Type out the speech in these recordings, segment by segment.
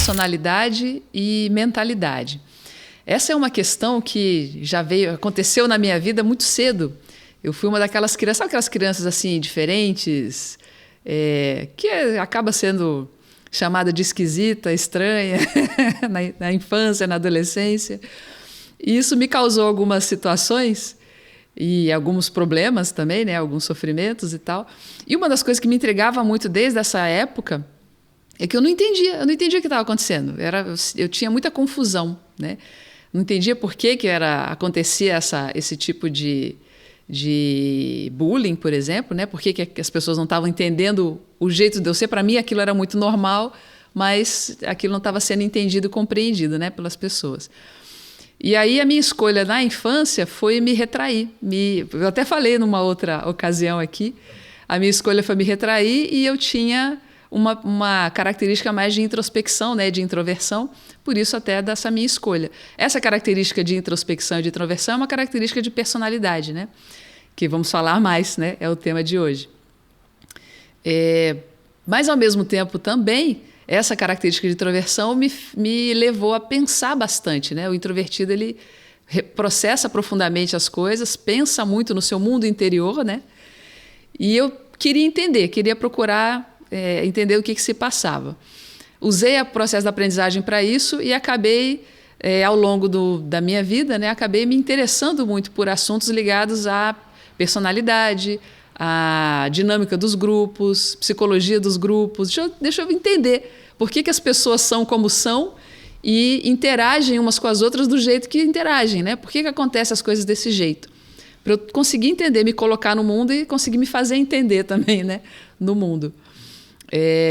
personalidade e mentalidade. Essa é uma questão que aconteceu na minha vida muito cedo. Eu fui uma daquelas crianças, sabe aquelas crianças assim, diferentes, que acaba sendo chamada de esquisita, estranha, na infância, na adolescência. E isso me causou algumas situações e alguns problemas também, né? Alguns sofrimentos e tal. E uma das coisas que me intrigava muito desde essa época é que eu não entendia o que estava acontecendo. Eu tinha muita confusão, né? Não entendia por que acontecia esse tipo de bullying, por exemplo, né? Por que as pessoas não estavam entendendo o jeito de eu ser. Para mim, aquilo era muito normal, mas aquilo não estava sendo entendido e compreendido, né, pelas pessoas. E aí a minha escolha na infância foi me retrair. Eu até falei numa outra ocasião aqui, a minha escolha foi me retrair e eu tinha uma característica mais de introspecção, né, de introversão, por isso até dessa minha escolha. Essa característica de introspecção e de introversão é uma característica de personalidade, né, que vamos falar mais, né, é o tema de hoje. Mas, ao mesmo tempo, também, essa característica de introversão me levou a pensar bastante, né? O introvertido, ele processa profundamente as coisas, pensa muito no seu mundo interior, né? E eu queria procurar entender o que se passava. Usei o processo da aprendizagem para isso e acabei, ao longo da minha vida, né, acabei me interessando muito por assuntos ligados à personalidade, à dinâmica dos grupos, psicologia dos grupos. Deixa eu entender por que as pessoas são como são e interagem umas com as outras do jeito que interagem, né? Por que acontecem as coisas desse jeito? Para eu conseguir entender, me colocar no mundo e conseguir me fazer entender também, né, no mundo.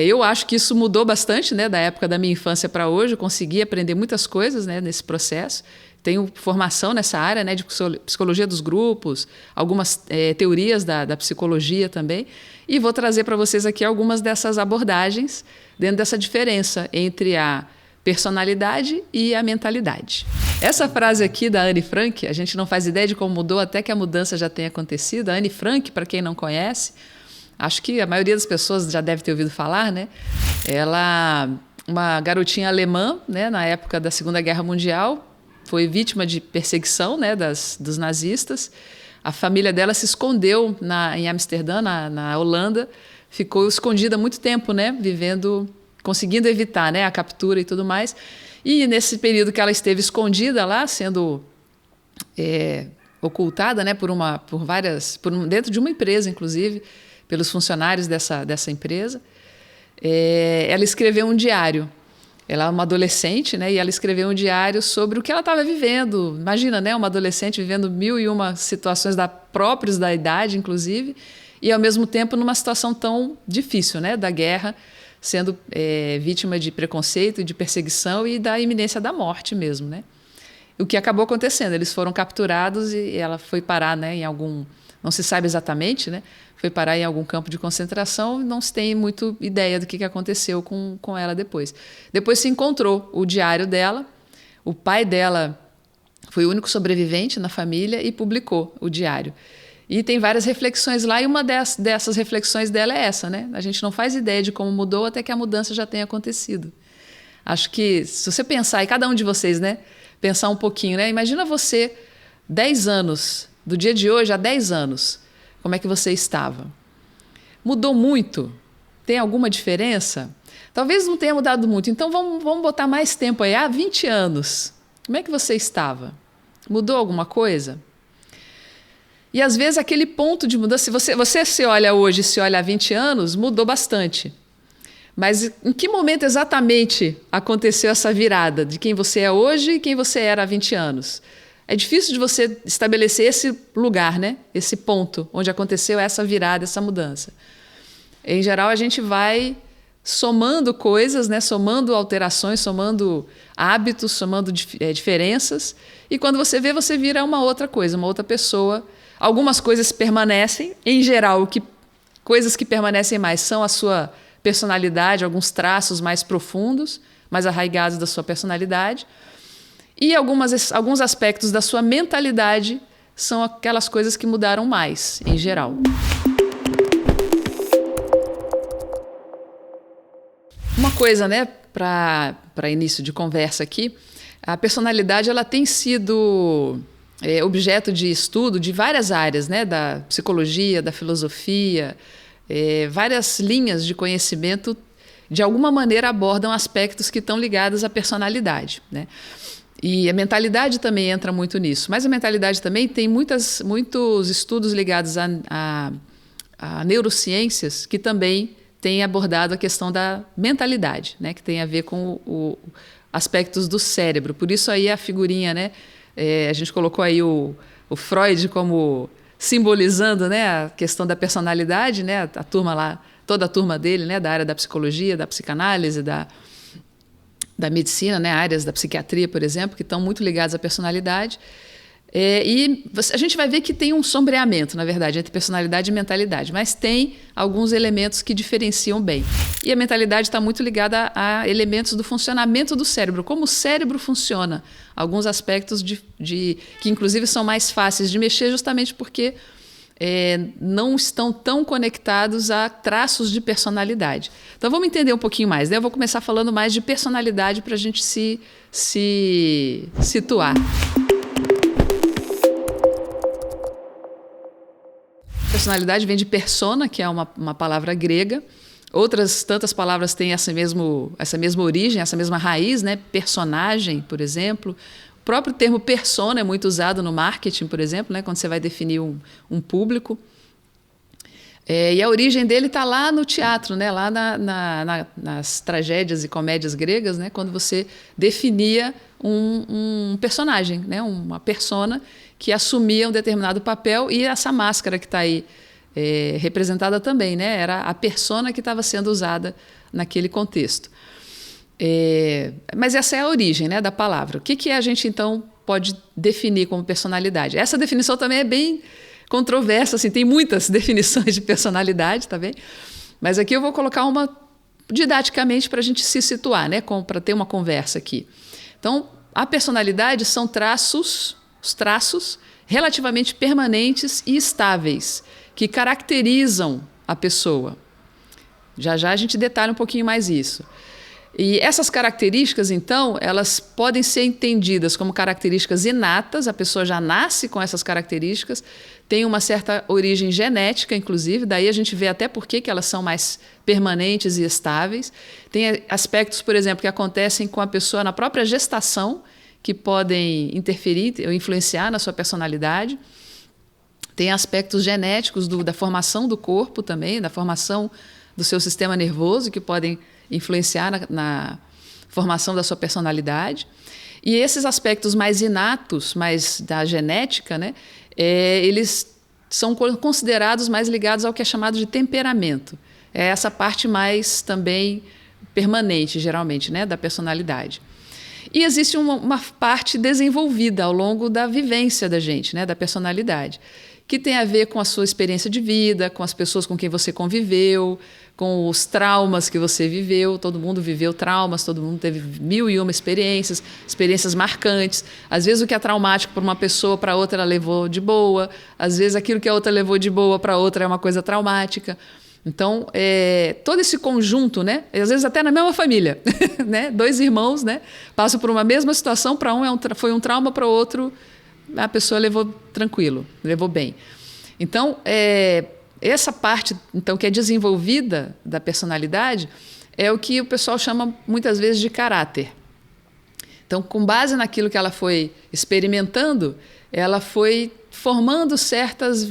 Eu acho que isso mudou bastante, né, da época da minha infância para hoje. Eu consegui aprender muitas coisas, né, nesse processo. Tenho formação nessa área, né, de psicologia dos grupos, algumas teorias da psicologia também. E vou trazer para vocês aqui algumas dessas abordagens dentro dessa diferença entre a personalidade e a mentalidade. Essa frase aqui da Anne Frank, a gente não faz ideia de como mudou até que a mudança já tenha acontecido. A Anne Frank, para quem não conhece, acho que a maioria das pessoas já deve ter ouvido falar, né? Ela, uma garotinha alemã, né, na época da Segunda Guerra Mundial, foi vítima de perseguição, né, dos nazistas. A família dela se escondeu em Amsterdã, na Holanda, ficou escondida há muito tempo, né, conseguindo evitar, né, a captura e tudo mais. E nesse período que ela esteve escondida lá, sendo ocultada, né, dentro de uma empresa, inclusive, pelos funcionários dessa empresa, ela escreveu um diário. Ela é uma adolescente, né, e ela escreveu um diário sobre o que ela estava vivendo. Imagina, né, uma adolescente vivendo 1001 situações próprias da idade, inclusive, e ao mesmo tempo numa situação tão difícil, né, da guerra, sendo vítima de preconceito, de perseguição e da iminência da morte mesmo, né. O que acabou acontecendo, eles foram capturados e ela foi parar, né, não se sabe exatamente, né, foi parar em algum campo de concentração e não se tem muito ideia do que aconteceu com ela depois. Depois se encontrou o diário dela, o pai dela foi o único sobrevivente na família e publicou o diário. E tem várias reflexões lá e uma dessas reflexões dela é essa, né? A gente não faz ideia de como mudou até que a mudança já tenha acontecido. Acho que se você pensar, e cada um de vocês, né, pensar um pouquinho, né? Imagina você, 10 anos, do dia de hoje a 10 anos, como é que você estava? Mudou muito? Tem alguma diferença? Talvez não tenha mudado muito, então vamos botar mais tempo aí, 20 anos. Como é que você estava? Mudou alguma coisa? E às vezes aquele ponto de mudança, se você se olha hoje, se olha há 20 anos, mudou bastante. Mas em que momento exatamente aconteceu essa virada de quem você é hoje e quem você era há 20 anos? É difícil de você estabelecer esse lugar, né? Esse ponto onde aconteceu essa virada, essa mudança. Em geral, a gente vai somando coisas, né? Somando alterações, somando hábitos, somando diferenças. E quando você vê, você vira uma outra coisa, uma outra pessoa. Algumas coisas permanecem. Em geral, coisas que permanecem mais são a sua personalidade, alguns traços mais profundos, mais arraigados da sua personalidade. E alguns aspectos da sua mentalidade são aquelas coisas que mudaram mais, em geral. Uma coisa, né, para início de conversa aqui, a personalidade ela tem sido objeto de estudo de várias áreas, né? Da psicologia, da filosofia, várias linhas de conhecimento de alguma maneira abordam aspectos que estão ligados à personalidade, né? E a mentalidade também entra muito nisso, mas a mentalidade também tem muitos estudos ligados a neurociências que também têm abordado a questão da mentalidade, né? Que tem a ver com aspectos do cérebro. Por isso aí a figurinha, né? A gente colocou aí o Freud como simbolizando, né, a questão da personalidade, né? A turma lá, toda a turma dele, né, da área da psicologia, da psicanálise, da medicina, né, áreas da psiquiatria, por exemplo, que estão muito ligadas à personalidade. E a gente vai ver que tem um sombreamento, na verdade, entre personalidade e mentalidade, mas tem alguns elementos que diferenciam bem. E a mentalidade está muito ligada a elementos do funcionamento do cérebro, como o cérebro funciona, alguns aspectos que inclusive são mais fáceis de mexer justamente porque não estão tão conectados a traços de personalidade. Então vamos entender um pouquinho mais, né? Eu vou começar falando mais de personalidade para a gente se situar. Personalidade vem de persona, que é uma palavra grega. Outras tantas palavras têm essa mesma origem, essa mesma raiz, né? Personagem, por exemplo. O próprio termo persona é muito usado no marketing, por exemplo, né? Quando você vai definir um público. E a origem dele está lá no teatro, né? Lá nas tragédias e comédias gregas, né? Quando você definia um personagem, né? Uma persona que assumia um determinado papel, e essa máscara que está aí representada também, né? Era a persona que estava sendo usada naquele contexto. Mas essa é a origem, né, da palavra. O que a gente, então, pode definir como personalidade? Essa definição também é bem controversa, assim, tem muitas definições de personalidade, tá bem? Mas aqui eu vou colocar uma didaticamente para a gente se situar, né, para ter uma conversa aqui. Então, a personalidade são os traços relativamente permanentes e estáveis que caracterizam a pessoa. Já a gente detalha um pouquinho mais isso. E essas características, então, elas podem ser entendidas como características inatas, a pessoa já nasce com essas características, tem uma certa origem genética, inclusive, daí a gente vê até por que elas são mais permanentes e estáveis. Tem aspectos, por exemplo, que acontecem com a pessoa na própria gestação, que podem interferir ou influenciar na sua personalidade. Tem aspectos genéticos da formação do corpo também, da formação do seu sistema nervoso, que podem influenciar na formação da sua personalidade. E esses aspectos mais inatos, mais da genética, né, eles são considerados mais ligados ao que é chamado de temperamento. É essa parte mais também permanente, geralmente, né, da personalidade. E existe uma parte desenvolvida ao longo da vivência da gente, né, da personalidade, que tem a ver com a sua experiência de vida, com as pessoas com quem você conviveu, com os traumas que você viveu. Todo mundo viveu traumas, todo mundo teve 1001 experiências marcantes. Às vezes o que é traumático para uma pessoa, para outra ela levou de boa. Às vezes aquilo que a outra levou de boa para outra é uma coisa traumática. Então, todo esse conjunto, né? Às vezes até na mesma família, né? Dois irmãos, né, passam por uma mesma situação, para um foi um trauma, para o outro a pessoa levou tranquilo, levou bem. Então, essa parte então, que é desenvolvida da personalidade é o que o pessoal chama muitas vezes de caráter. Então, com base naquilo que ela foi experimentando, ela foi formando certos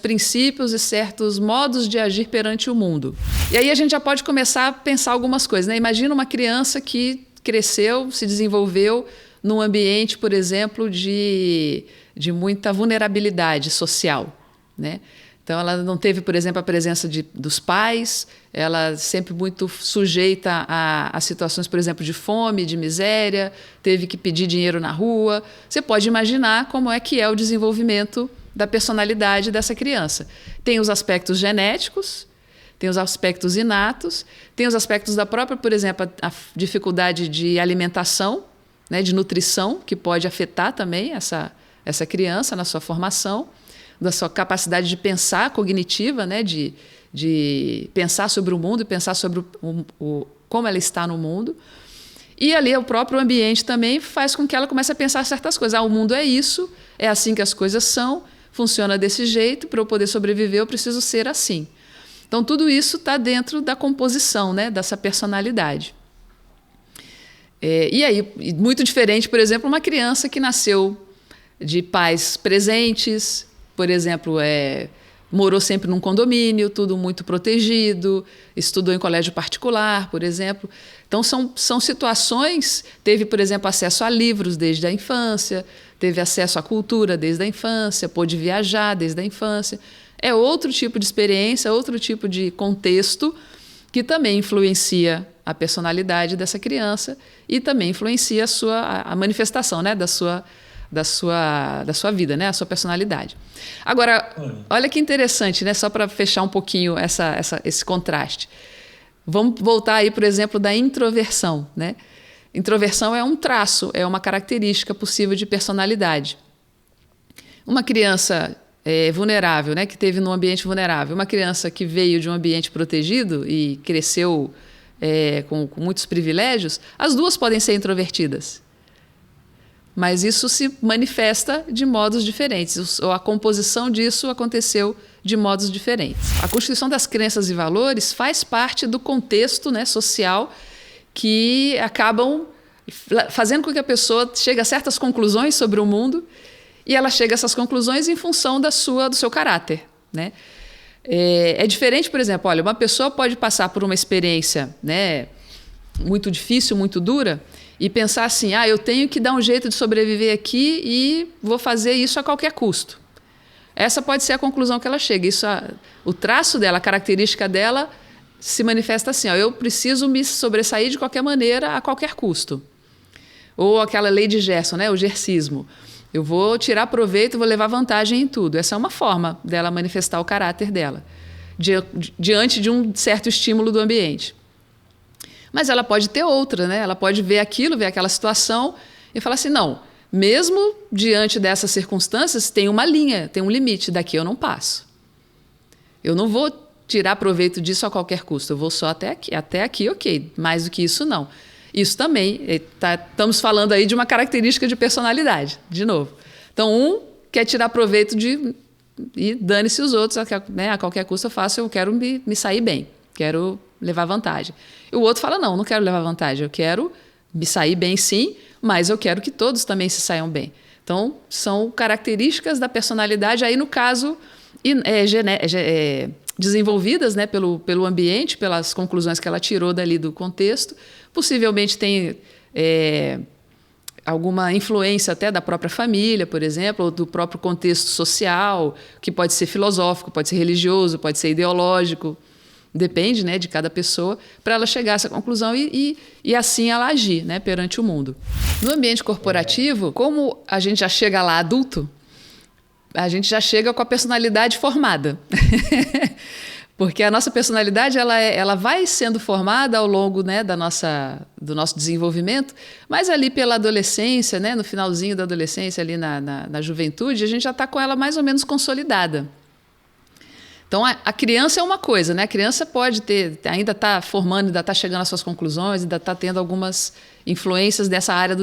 princípios e certos modos de agir perante o mundo. E aí a gente já pode começar a pensar algumas coisas, né? Imagina uma criança que cresceu, se desenvolveu num ambiente, por exemplo, de muita vulnerabilidade social, né? Então, ela não teve, por exemplo, a presença dos pais, ela sempre muito sujeita a situações, por exemplo, de fome, de miséria, teve que pedir dinheiro na rua. Você pode imaginar como é que é o desenvolvimento da personalidade dessa criança. Tem os aspectos genéticos, tem os aspectos inatos, tem os aspectos da própria, por exemplo, a dificuldade de alimentação, né, de nutrição, que pode afetar também essa criança na sua formação, da sua capacidade de pensar cognitiva, né, de pensar sobre o mundo e pensar sobre como ela está no mundo. E ali o próprio ambiente também faz com que ela comece a pensar certas coisas. O mundo é isso, é assim que as coisas são, funciona desse jeito, para eu poder sobreviver eu preciso ser assim. Então tudo isso está dentro da composição, né, dessa personalidade. E aí, muito diferente, por exemplo, uma criança que nasceu de pais presentes, por exemplo, morou sempre num condomínio, tudo muito protegido, estudou em colégio particular, por exemplo. Então, são situações... Teve, por exemplo, acesso a livros desde a infância, teve acesso à cultura desde a infância, pôde viajar desde a infância. É outro tipo de experiência, outro tipo de contexto que também influencia a personalidade dessa criança e também influencia a manifestação, né, da sua vida, né, a sua personalidade. Agora, olha que interessante, né, só para fechar um pouquinho esse contraste. Vamos voltar aí, por exemplo, da introversão, né? Introversão é um traço, é uma característica possível de personalidade. Uma criança vulnerável, né, que teve num ambiente vulnerável, uma criança que veio de um ambiente protegido e cresceu com muitos privilégios, as duas podem ser introvertidas. Mas isso se manifesta de modos diferentes, ou a composição disso aconteceu de modos diferentes. A constituição das crenças e valores faz parte do contexto, né, social que acabam fazendo com que a pessoa chegue a certas conclusões sobre o mundo e ela chega a essas conclusões em função do seu caráter, né? É diferente, por exemplo, olha, uma pessoa pode passar por uma experiência, né, muito difícil, muito dura, e pensar assim, eu tenho que dar um jeito de sobreviver aqui e vou fazer isso a qualquer custo. Essa pode ser a conclusão que ela chega. O traço dela, a característica dela se manifesta assim, eu preciso me sobressair de qualquer maneira, a qualquer custo. Ou aquela lei de Gerson, né, o gersismo. Eu vou tirar proveito, vou levar vantagem em tudo. Essa é uma forma dela manifestar o caráter dela, diante de um certo estímulo do ambiente. Mas ela pode ter outra, né? Ela pode ver aquilo, ver aquela situação e falar assim, não, mesmo diante dessas circunstâncias, tem uma linha, tem um limite, daqui eu não passo. Eu não vou tirar proveito disso a qualquer custo, eu vou só até aqui, ok, mais do que isso não. Isso também, estamos falando aí de uma característica de personalidade, de novo. Então, um quer tirar proveito e dane-se os outros, né? A qualquer custo eu faço, eu quero me sair bem, quero levar vantagem. E o outro fala, não quero levar vantagem, eu quero me sair bem sim, mas eu quero que todos também se saiam bem. Então, são características da personalidade, aí no caso, desenvolvidas, né, pelo ambiente, pelas conclusões que ela tirou dali do contexto. Possivelmente tem alguma influência até da própria família, por exemplo, ou do próprio contexto social, que pode ser filosófico, pode ser religioso, pode ser ideológico, depende, né, de cada pessoa, para ela chegar a essa conclusão e assim ela agir, né, perante o mundo. No ambiente corporativo, como a gente já chega lá adulto, a gente já chega com a personalidade formada. Porque a nossa personalidade ela vai sendo formada ao longo, né, do nosso desenvolvimento, mas ali pela adolescência, né, no finalzinho da adolescência, ali na juventude, a gente já está com ela mais ou menos consolidada. Então, a criança é uma coisa, né? A criança pode ainda está formando, ainda está chegando às suas conclusões, ainda está tendo algumas influências dessa área,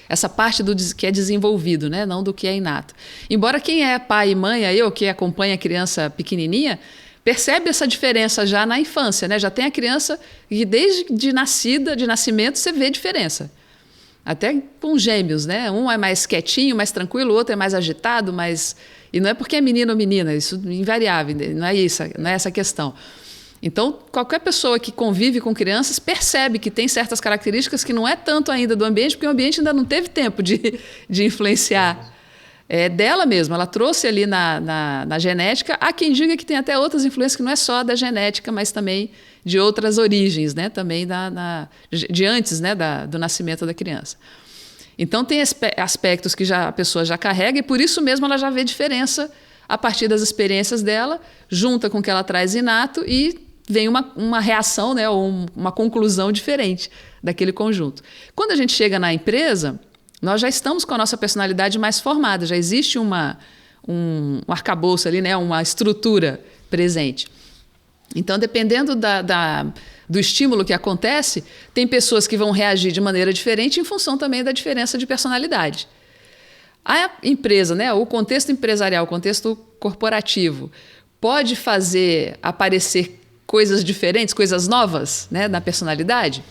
essa parte que é desenvolvido, né? Não do que é inato. Embora quem é pai e mãe, que acompanha a criança pequenininha, percebe essa diferença já na infância, né? Já tem a criança que desde de nascimento, você vê diferença. Até com gêmeos, né? Um é mais quietinho, mais tranquilo, o outro é mais agitado, E não é porque é menino ou menina, isso é invariável, não é essa a questão. Então, qualquer pessoa que convive com crianças percebe que tem certas características que não é tanto ainda do ambiente, porque o ambiente ainda não teve tempo de influenciar. É dela mesma, ela trouxe ali na genética. Há quem diga que tem até outras influências que não é só da genética, mas também de outras origens, né? Também de antes, né? Do nascimento da criança. Então, tem aspectos que a pessoa já carrega e, por isso mesmo, ela já vê diferença a partir das experiências dela, junta com o que ela traz inato e vem uma reação, né, ou uma conclusão diferente daquele conjunto. Quando a gente chega na empresa, nós já estamos com a nossa personalidade mais formada, já existe um arcabouço ali, né, uma estrutura presente. Então, dependendo do estímulo que acontece, tem pessoas que vão reagir de maneira diferente em função também da diferença de personalidade. A empresa, né, o contexto empresarial, o contexto corporativo, pode fazer aparecer coisas diferentes, coisas novas, né, na personalidade?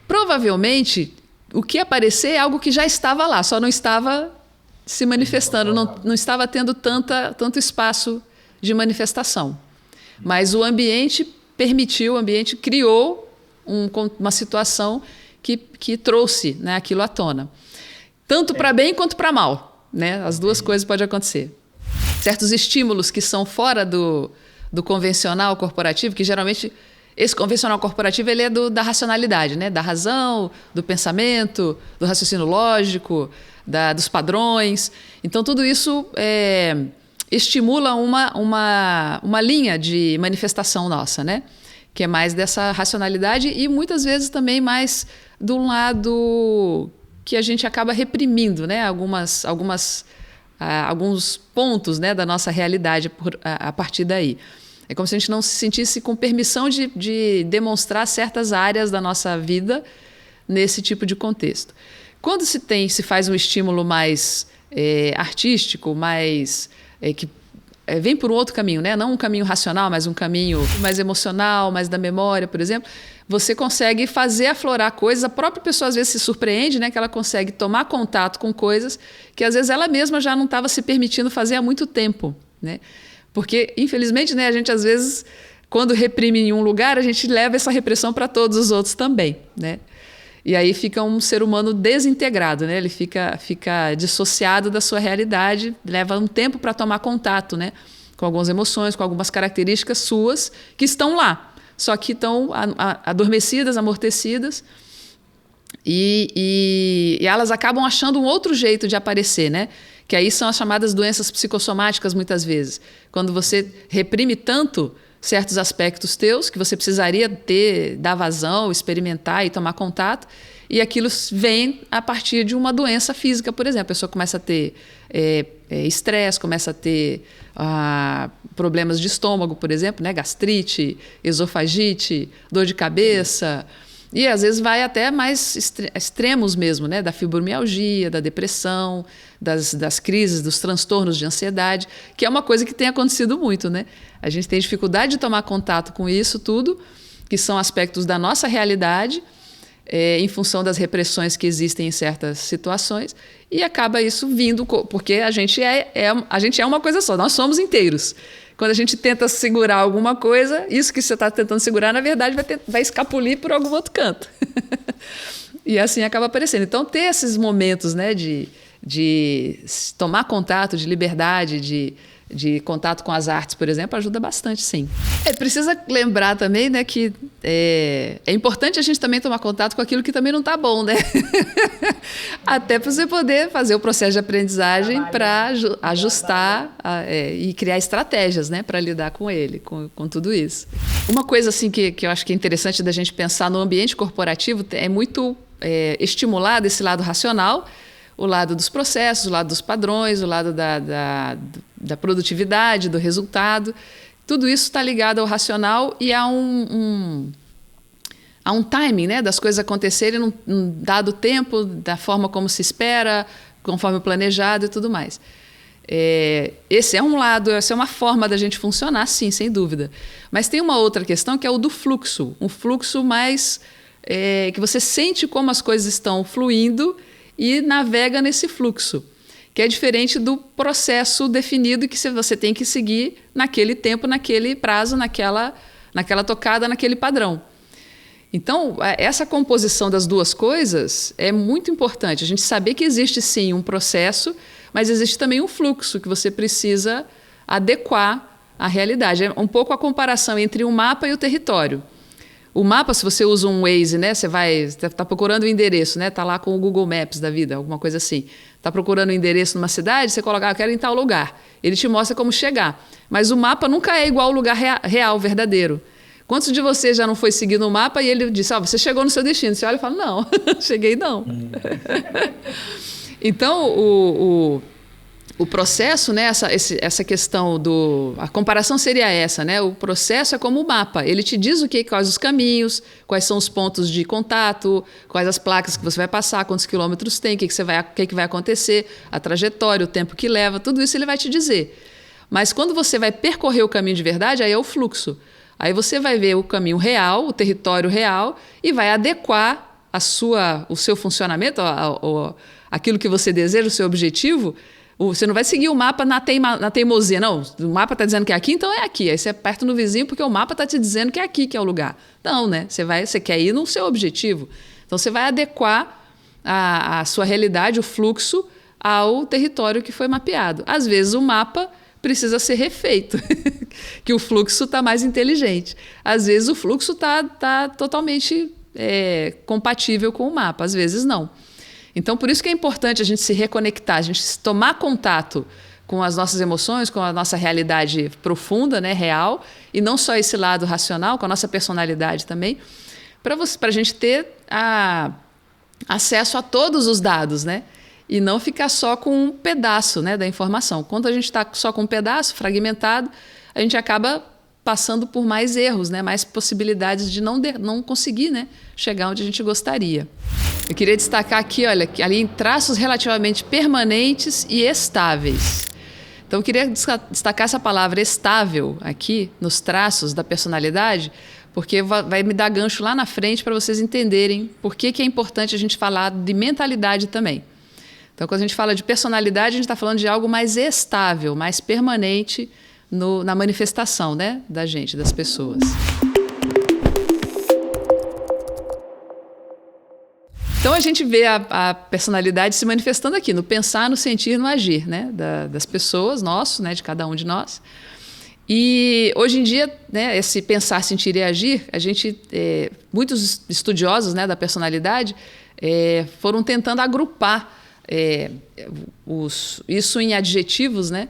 Provavelmente, o que aparecer é algo que já estava lá, só não estava se manifestando, não estava tendo tanto espaço de manifestação. Mas o ambiente permitiu, o ambiente criou uma situação que trouxe, né, aquilo à tona. Tanto para bem quanto para mal, né? As duas coisas podem acontecer. Certos estímulos que são fora do convencional corporativo, que geralmente esse convencional corporativo ele é da racionalidade, né? Da razão, do pensamento, do raciocínio lógico, dos padrões. Então, tudo isso estimula uma linha de manifestação nossa, né? Que é mais dessa racionalidade e muitas vezes também mais do lado que a gente acaba reprimindo, né? Alguns pontos, né, da nossa realidade a partir daí. É como se a gente não se sentisse com permissão de demonstrar certas áreas da nossa vida nesse tipo de contexto. Quando se faz um estímulo mais artístico, mais que vem por um outro caminho, né? Não um caminho racional, mas um caminho mais emocional, mais da memória, por exemplo, você consegue fazer aflorar coisas. A própria pessoa às vezes se surpreende, né? Que ela consegue tomar contato com coisas que às vezes ela mesma já não estava se permitindo fazer há muito tempo, né? Porque, infelizmente, né, a gente às vezes, quando reprime em um lugar, a gente leva essa repressão para todos os outros também, né? E aí fica um ser humano desintegrado, né? Ele fica dissociado da sua realidade, leva um tempo para tomar contato, né? Com algumas emoções, com algumas características suas que estão lá, só que estão adormecidas, amortecidas, e elas acabam achando um outro jeito de aparecer, né? Que aí são as chamadas doenças psicossomáticas, muitas vezes. Quando você reprime tanto certos aspectos teus que você precisaria dar vazão, experimentar e tomar contato, e aquilo vem a partir de uma doença física, por exemplo. A pessoa começa a ter estresse, começa a ter problemas de estômago, por exemplo, né? Gastrite, esofagite, dor de cabeça. E às vezes vai até mais extremos mesmo, né? Da fibromialgia, da depressão, das crises, dos transtornos de ansiedade, que é uma coisa que tem acontecido muito, né? A gente tem dificuldade de tomar contato com isso tudo, que são aspectos da nossa realidade, em função das repressões que existem em certas situações, e acaba isso vindo, porque a gente é uma coisa só, nós somos inteiros. Quando a gente tenta segurar alguma coisa, isso que você está tentando segurar, na verdade, vai escapulir por algum outro canto. E assim acaba aparecendo. Então, ter esses momentos, né, de tomar contato, de liberdade, de contato com as artes, por exemplo, ajuda bastante, sim. Precisa lembrar também, né, que é importante a gente também tomar contato com aquilo que também não está bom, né? Até para você poder fazer o processo de aprendizagem para ajustar e criar estratégias, né, para lidar com ele, com tudo isso. Uma coisa assim que eu acho que é interessante da gente pensar no ambiente corporativo é muito estimular esse lado racional, o lado dos processos, o lado dos padrões, o lado da produtividade, do resultado. Tudo isso está ligado ao racional e a um timing, né, das coisas acontecerem num dado tempo, da forma como se espera, conforme o planejado e tudo mais. Esse é um lado, essa é uma forma da gente funcionar, sim, sem dúvida. Mas tem uma outra questão que é o do fluxo. Um fluxo mais que você sente como as coisas estão fluindo e navega nesse fluxo, que é diferente do processo definido que você tem que seguir naquele tempo, naquele prazo, naquela tocada, naquele padrão. Então, essa composição das duas coisas é muito importante. A gente saber que existe, sim, um processo, mas existe também um fluxo que você precisa adequar à realidade. É um pouco a comparação entre o mapa e o território. O mapa, se você usa um Waze, né, você está procurando o endereço, né, está lá com o Google Maps da vida, alguma coisa assim. Está procurando o endereço numa cidade, você coloca, eu quero ir em tal lugar. Ele te mostra como chegar. Mas o mapa nunca é igual ao lugar real, verdadeiro. Quantos de vocês já não foi seguindo o mapa e ele disse, você chegou no seu destino? Você olha e fala, não, cheguei não. Então, O processo, né, essa questão a comparação seria essa, né? O processo é como o mapa. Ele te diz quais os caminhos, quais são os pontos de contato, quais as placas que você vai passar, quantos quilômetros tem, o que vai acontecer, a trajetória, o tempo que leva, tudo isso ele vai te dizer. Mas quando você vai percorrer o caminho de verdade, aí é o fluxo. Aí você vai ver o caminho real, o território real, e vai adequar o seu funcionamento, aquilo que você deseja, o seu objetivo. Você não vai seguir o mapa na teimosia, não. O mapa está dizendo que é aqui, então é aqui. Aí você aperta no vizinho porque o mapa está te dizendo que é aqui que é o lugar. Não, né? Você quer ir no seu objetivo. Então você vai adequar a sua realidade, o fluxo, ao território que foi mapeado. Às vezes o mapa precisa ser refeito, que o fluxo está mais inteligente. Às vezes o fluxo está totalmente compatível com o mapa, às vezes não. Então, por isso que é importante a gente se reconectar, a gente tomar contato com as nossas emoções, com a nossa realidade profunda, né, real, e não só esse lado racional, com a nossa personalidade também, para a gente ter acesso a todos os dados, né? E não ficar só com um pedaço, né, da informação. Quando a gente está só com um pedaço, fragmentado, a gente acaba passando por mais erros, né, mais possibilidades de não conseguir, né, chegar onde a gente gostaria. Eu queria destacar aqui, olha, ali em traços relativamente permanentes e estáveis. Então, eu queria destacar essa palavra estável aqui nos traços da personalidade, porque vai me dar gancho lá na frente para vocês entenderem por que é importante a gente falar de mentalidade também. Então, quando a gente fala de personalidade, a gente está falando de algo mais estável, mais permanente na manifestação, né, da gente, das pessoas. Então, a gente vê a personalidade se manifestando aqui, no pensar, no sentir, no agir, né, das pessoas, nosso, né, de cada um de nós. E, hoje em dia, né, esse pensar, sentir e agir, muitos estudiosos, né, da personalidade foram tentando agrupar isso em adjetivos, né,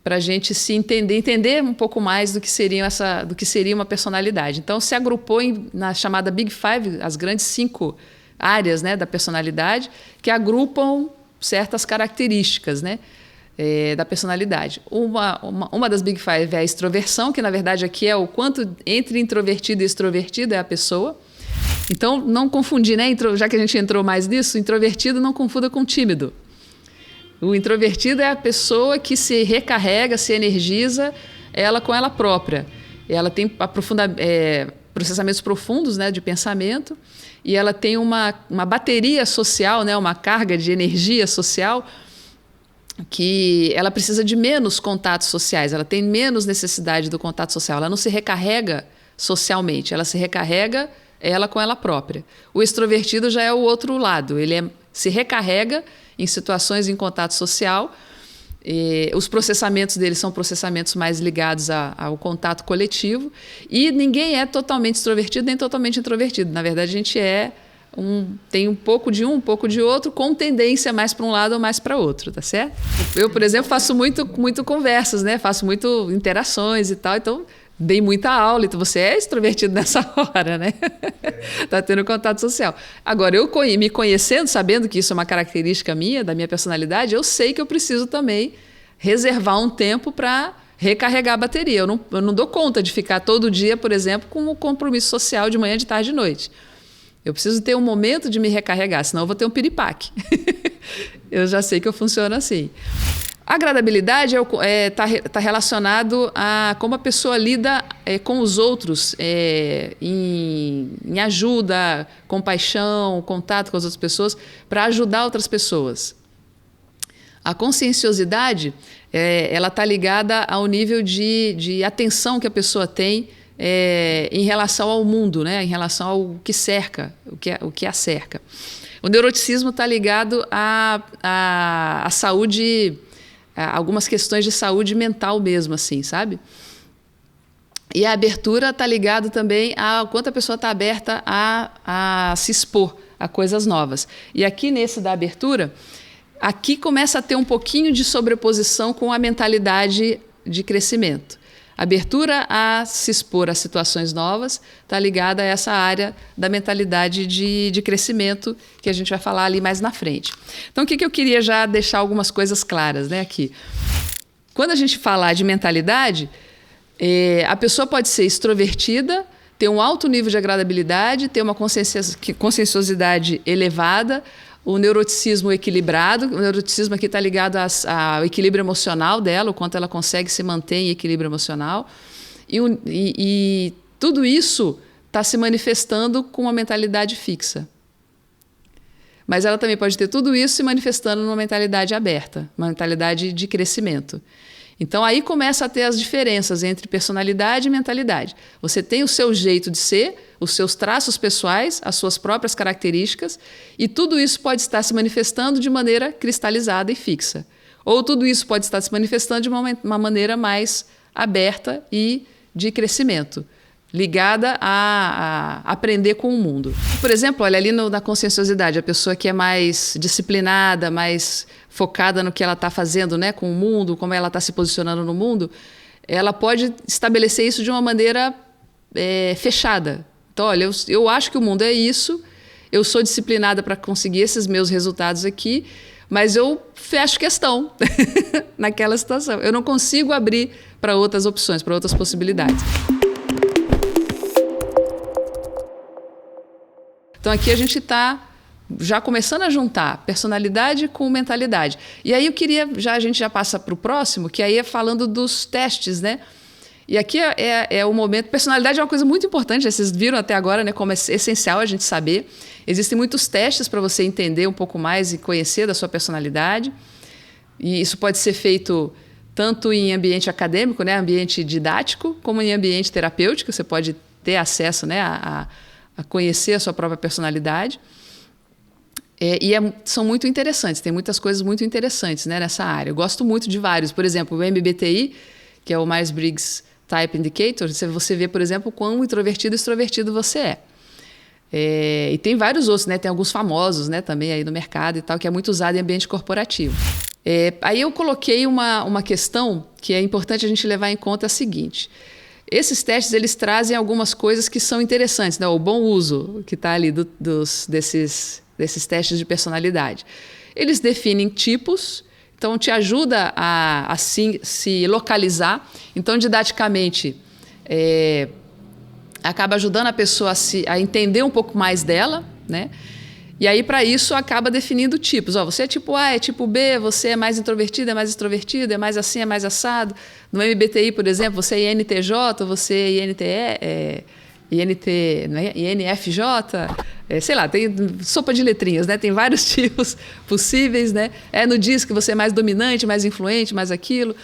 para a gente se entender um pouco mais do que seria uma personalidade. Então, se agrupou na chamada Big Five, as grandes 5 áreas, né, da personalidade, que agrupam certas características, né, da personalidade. Uma das Big Five é a extroversão, que na verdade aqui é o quanto entre introvertido e extrovertido é a pessoa. Então, não confundir, né, já que a gente entrou mais nisso, introvertido não confunda com tímido. O introvertido é a pessoa que se recarrega, se energiza ela com ela própria. Ela tem processamentos profundos, né, de pensamento, e ela tem uma bateria social, né, uma carga de energia social, que ela precisa de menos contatos sociais, ela tem menos necessidade do contato social, ela não se recarrega socialmente, ela se recarrega ela com ela própria. O extrovertido já é o outro lado, ele se recarrega em situações em contato social. Os processamentos dele são processamentos mais ligados ao contato coletivo, e ninguém é totalmente extrovertido nem totalmente introvertido. Na verdade, a gente tem um pouco de um pouco de outro, com tendência mais para um lado ou mais para outro, tá certo? Eu, por exemplo, faço muito conversas, né? Faço muito interações e tal, então dei muita aula, então você é extrovertido nessa hora, né? Tá tendo contato social. Agora, eu me conhecendo, sabendo que isso é uma característica minha, da minha personalidade, eu sei que eu preciso também reservar um tempo para recarregar a bateria. Eu não dou conta de ficar todo dia, por exemplo, com um compromisso social de manhã, de tarde e de noite. Eu preciso ter um momento de me recarregar, senão eu vou ter um piripaque. Eu já sei que eu funciono assim. A agradabilidade está relacionado a como a pessoa lida com os outros, em ajuda, compaixão, contato com as outras pessoas, para ajudar outras pessoas. A conscienciosidade ela está ligada ao nível de atenção que a pessoa tem em relação ao mundo, né? Em relação ao que cerca, o que a cerca. O neuroticismo está ligado à saúde, algumas questões de saúde mental mesmo, assim, sabe? E a abertura está ligado também a quanto a pessoa está aberta a se expor a coisas novas. E aqui nesse da abertura, aqui começa a ter um pouquinho de sobreposição com a mentalidade de crescimento. Abertura a se expor a situações novas está ligada a essa área da mentalidade de crescimento que a gente vai falar ali mais na frente. Então, o que eu queria já deixar algumas coisas claras, né, aqui. Quando a gente falar de mentalidade, a pessoa pode ser extrovertida, ter um alto nível de agradabilidade, ter uma conscienciosidade elevada, o neuroticismo equilibrado. O neuroticismo aqui está ligado ao equilíbrio emocional dela, o quanto ela consegue se manter em equilíbrio emocional. E tudo isso está se manifestando com uma mentalidade fixa. Mas ela também pode ter tudo isso se manifestando numa mentalidade aberta, uma mentalidade de crescimento. Então, aí começa a ter as diferenças entre personalidade e mentalidade. Você tem o seu jeito de ser, os seus traços pessoais, as suas próprias características, e tudo isso pode estar se manifestando de maneira cristalizada e fixa. Ou tudo isso pode estar se manifestando de uma maneira mais aberta e de crescimento, ligada a aprender com o mundo. Por exemplo, olha ali na conscienciosidade, a pessoa que é mais disciplinada, mais focada no que ela está fazendo, né, com o mundo, como ela está se posicionando no mundo, ela pode estabelecer isso de uma maneira fechada. Então, olha, eu acho que o mundo é isso, eu sou disciplinada para conseguir esses meus resultados aqui, mas eu fecho questão naquela situação. Eu não consigo abrir para outras opções, para outras possibilidades. Então, aqui a gente está já começando a juntar personalidade com mentalidade. E aí a gente já passa para o próximo, que aí é falando dos testes, né? E aqui é o momento... Personalidade é uma coisa muito importante, vocês viram até agora, né, como é essencial a gente saber. Existem muitos testes para você entender um pouco mais e conhecer da sua personalidade. E isso pode ser feito tanto em ambiente acadêmico, né, ambiente didático, como em ambiente terapêutico. Você pode ter acesso, né, a conhecer a sua própria personalidade. São muito interessantes, tem muitas coisas muito interessantes, né, nessa área. Eu gosto muito de vários. Por exemplo, o MBTI, que é o Myers-Briggs Type Indicator, você vê, por exemplo, quão introvertido e extrovertido você é. E tem vários outros, né? Tem alguns famosos, né, também aí no mercado e tal, que é muito usado em ambiente corporativo. Aí eu coloquei uma questão que é importante a gente levar em conta, é a seguinte. Esses testes, eles trazem algumas coisas que são interessantes, né? O bom uso que está ali desses testes de personalidade. Eles definem tipos, então te ajuda a se localizar. Então, didaticamente, acaba ajudando a pessoa a entender um pouco mais dela, né? E aí, para isso, acaba definindo tipos. Você é tipo A, é tipo B, você é mais introvertido, é mais extrovertido, é mais assim, é mais assado. No MBTI, por exemplo, você é INTJ, você é INFJ, sei lá, tem sopa de letrinhas, né? Tem vários tipos possíveis, né? No DISC você é mais dominante, mais influente, mais aquilo.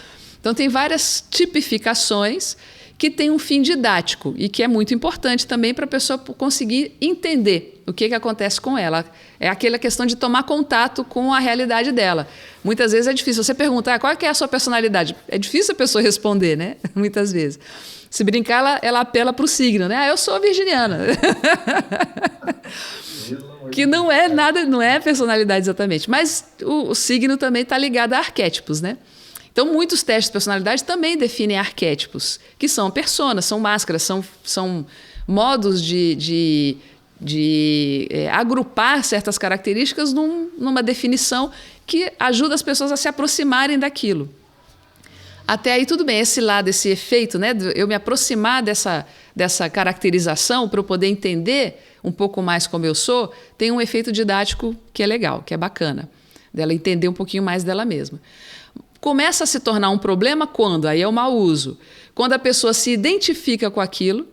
Então, tem várias tipificações que tem um fim didático e que é muito importante também para a pessoa conseguir entender o que acontece com ela. É aquela questão de tomar contato com a realidade dela. Muitas vezes é difícil. Você pergunta, qual é a sua personalidade? É difícil a pessoa responder, né? Muitas vezes. Se brincar, ela apela para o signo, né? Eu sou virginiana. Que não é nada, não é personalidade exatamente. Mas o signo também está ligado a arquétipos, né? Então, muitos testes de personalidade também definem arquétipos, que são personas, são máscaras, são modos de agrupar certas características numa definição que ajuda as pessoas a se aproximarem daquilo. Até aí tudo bem, esse lado, esse efeito, né, eu me aproximar dessa caracterização para eu poder entender um pouco mais como eu sou, tem um efeito didático que é legal, que é bacana, dela entender um pouquinho mais dela mesma. Começa a se tornar um problema quando? Aí é o mau uso. Quando a pessoa se identifica com aquilo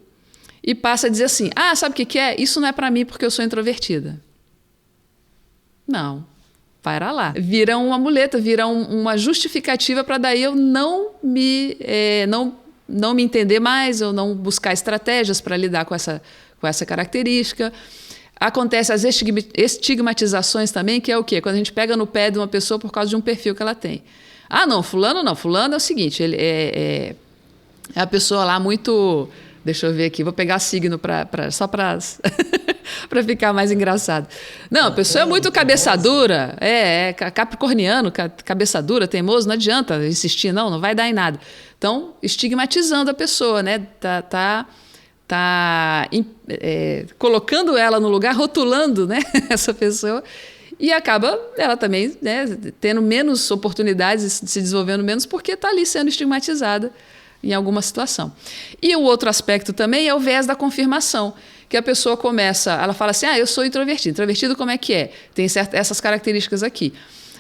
e passa a dizer assim, sabe o que é? Isso não é para mim porque eu sou introvertida. Não, para lá. Vira uma muleta, vira uma justificativa para daí eu não me entender mais, eu não buscar estratégias para lidar com essa característica. Acontece as estigmatizações também, que é o quê? Quando a gente pega no pé de uma pessoa por causa de um perfil que ela tem. Fulano é o seguinte, ele é a pessoa lá muito Deixa eu ver aqui, vou pegar signo só para para ficar mais engraçado. Não, a pessoa é muito cabeça dura, capricorniano, cabeça dura, teimoso, não adianta insistir, não vai dar em nada. Então, estigmatizando a pessoa, né? Colocando ela no lugar, rotulando, né, essa pessoa, e acaba ela também, né, tendo menos oportunidades, se desenvolvendo menos, porque está ali sendo estigmatizada em alguma situação. E o outro aspecto também é o viés da confirmação, que a pessoa começa, ela fala assim, eu sou introvertido. Introvertido como é que é? Tem essas características aqui.